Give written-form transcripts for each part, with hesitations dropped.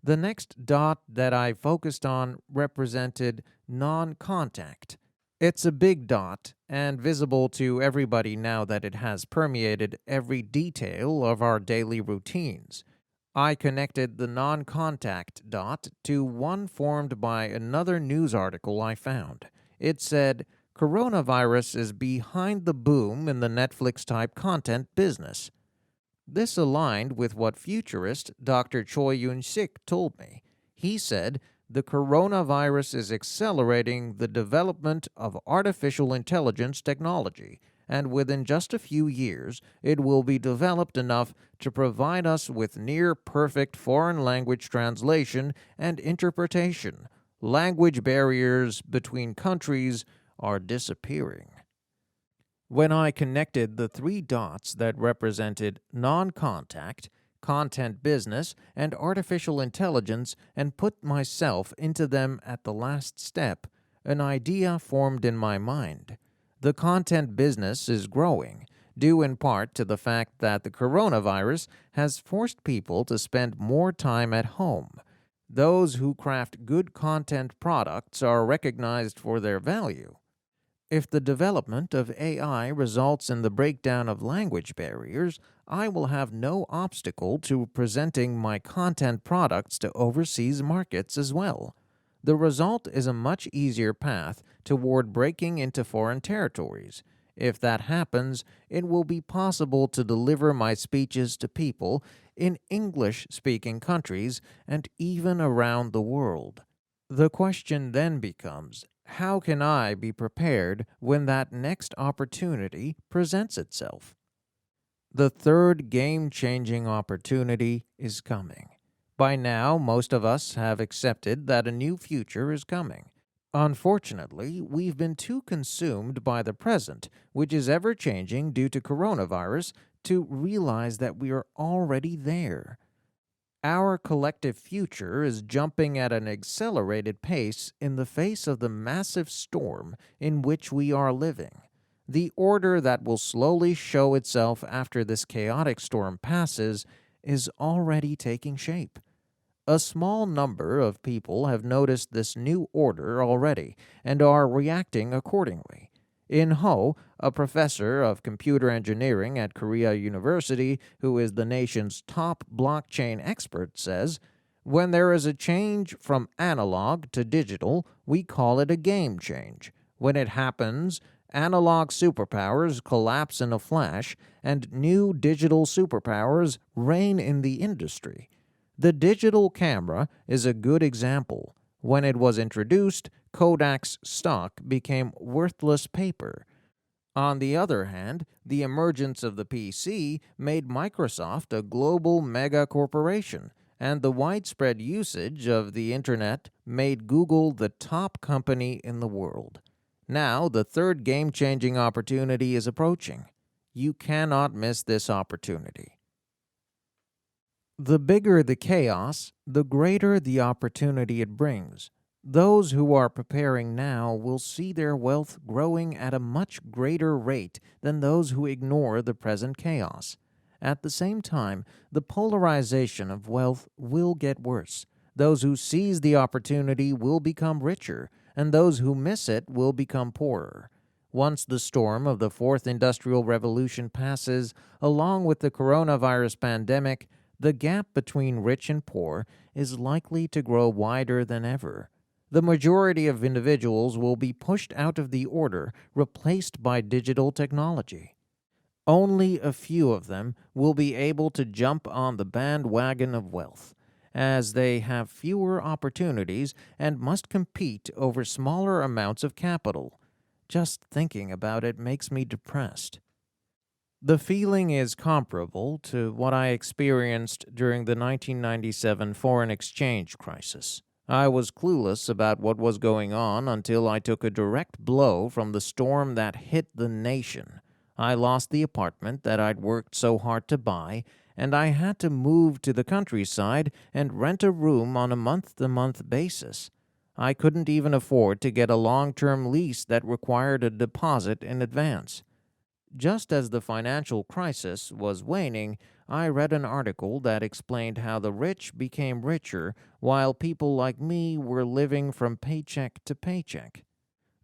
The next dot that I focused on represented non-contact. It's a big dot and visible to everybody now that it has permeated every detail of our daily routines. I connected the non-contact dot to one formed by another news article I found. It said, "Coronavirus is behind the boom in the Netflix-type content business." This aligned with what futurist Dr. Choi Yoon-sik told me. He said, "The coronavirus is accelerating the development of artificial intelligence technology, and within just a few years, it will be developed enough to provide us with near-perfect foreign language translation and interpretation. Language barriers between countries are disappearing." When I connected the three dots that represented non-contact, content business, and artificial intelligence and put myself into them at the last step, an idea formed in my mind. The content business is growing, due in part to the fact that the coronavirus has forced people to spend more time at home. Those who craft good content products are recognized for their value. If the development of AI results in the breakdown of language barriers, I will have no obstacle to presenting my content products to overseas markets as well. The result is a much easier path toward breaking into foreign territories. If that happens, it will be possible to deliver my speeches to people in English-speaking countries and even around the world. The question then becomes, how can I be prepared when that next opportunity presents itself? The third game-changing opportunity is coming. By now, most of us have accepted that a new future is coming. Unfortunately, we've been too consumed by the present, which is ever-changing due to coronavirus, to realize that we are already there. Our collective future is jumping at an accelerated pace in the face of the massive storm in which we are living. The order that will slowly show itself after this chaotic storm passes is already taking shape. A small number of people have noticed this new order already and are reacting accordingly. In Ho, a professor of computer engineering at Korea University, who is the nation's top blockchain expert, says, "When there is a change from analog to digital, we call it a game change. When it happens, analog superpowers collapse in a flash, and new digital superpowers reign in the industry. The digital camera is a good example. When it was introduced, Kodak's stock became worthless paper. On the other hand, the emergence of the PC made Microsoft a global mega corporation, and the widespread usage of the Internet made Google the top company in the world. Now, the third game-changing opportunity is approaching. You cannot miss this opportunity." The bigger the chaos, the greater the opportunity it brings. Those who are preparing now will see their wealth growing at a much greater rate than those who ignore the present chaos. At the same time, the polarization of wealth will get worse. Those who seize the opportunity will become richer, and those who miss it will become poorer. Once the storm of the Fourth Industrial Revolution passes, along with the coronavirus pandemic, the gap between rich and poor is likely to grow wider than ever. The majority of individuals will be pushed out of the order, replaced by digital technology. Only a few of them will be able to jump on the bandwagon of wealth, as they have fewer opportunities and must compete over smaller amounts of capital. Just thinking about it makes me depressed. The feeling is comparable to what I experienced during the 1997 foreign exchange crisis. I was clueless about what was going on until I took a direct blow from the storm that hit the nation. I lost the apartment that I'd worked so hard to buy, and I had to move to the countryside and rent a room on a month-to-month basis. I couldn't even afford to get a long-term lease that required a deposit in advance. Just as the financial crisis was waning, I read an article that explained how the rich became richer while people like me were living from paycheck to paycheck.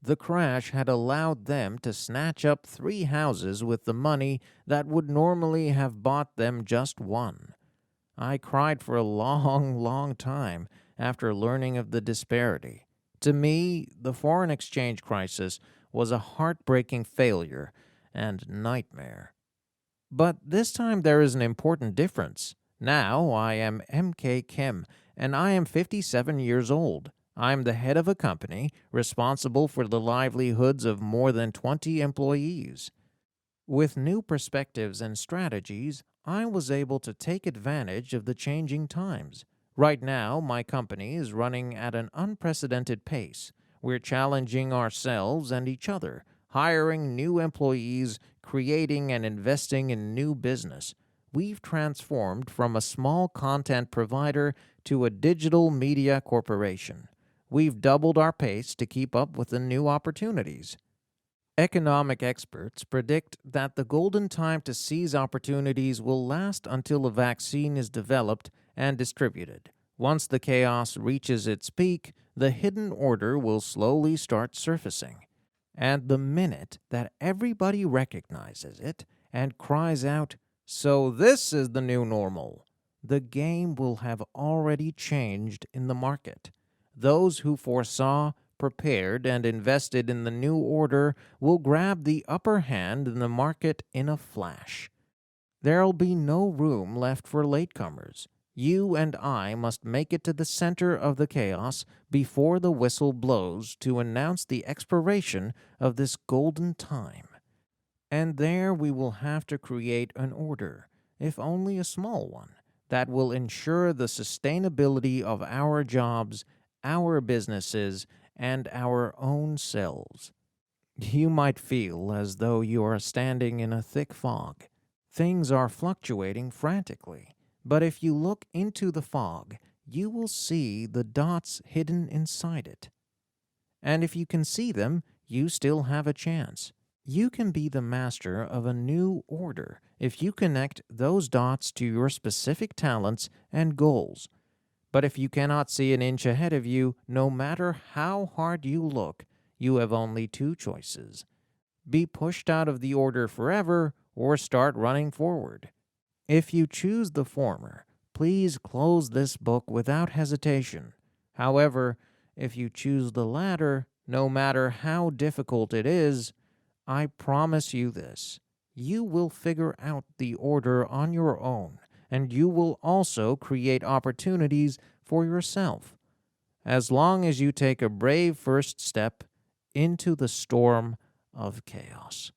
The crash had allowed them to snatch up 3 houses with the money that would normally have bought them just one. I cried for a long time after learning of the disparity. To me, the foreign exchange crisis was a heartbreaking failure and nightmare. But this time there is an important difference. Now I am MK Kim, and I am 57 years old. I am the head of a company responsible for the livelihoods of more than 20 employees. With new perspectives and strategies, I was able to take advantage of the changing times. Right now, my company is running at an unprecedented pace. We're challenging ourselves and each other, hiring new employees, creating and investing in new business. We've transformed from a small content provider to a digital media corporation. We've doubled our pace to keep up with the new opportunities. Economic experts predict that the golden time to seize opportunities will last until a vaccine is developed and distributed. Once the chaos reaches its peak, the hidden order will slowly start surfacing. And the minute that everybody recognizes it and cries out, "So this is the new normal," the game will have already changed in the market. Those who foresaw, prepared, and invested in the new order will grab the upper hand in the market in a flash. There'll be no room left for latecomers. You and I must make it to the center of the chaos before the whistle blows to announce the expiration of this golden time. And there we will have to create an order, if only a small one, that will ensure the sustainability of our jobs, our businesses, and our own selves. You might feel as though you are standing in a thick fog. Things are fluctuating frantically, but if you look into the fog, you will see the dots hidden inside it. And if you can see them, you still have a chance. You can be the master of a new order if you connect those dots to your specific talents and goals. But if you cannot see an inch ahead of you, no matter how hard you look, you have only 2 choices. Be pushed out of the order forever or start running forward. If you choose the former, please close this book without hesitation. However, if you choose the latter, no matter how difficult it is, I promise you this: you will figure out the order on your own, and you will also create opportunities for yourself, as long as you take a brave first step into the storm of chaos.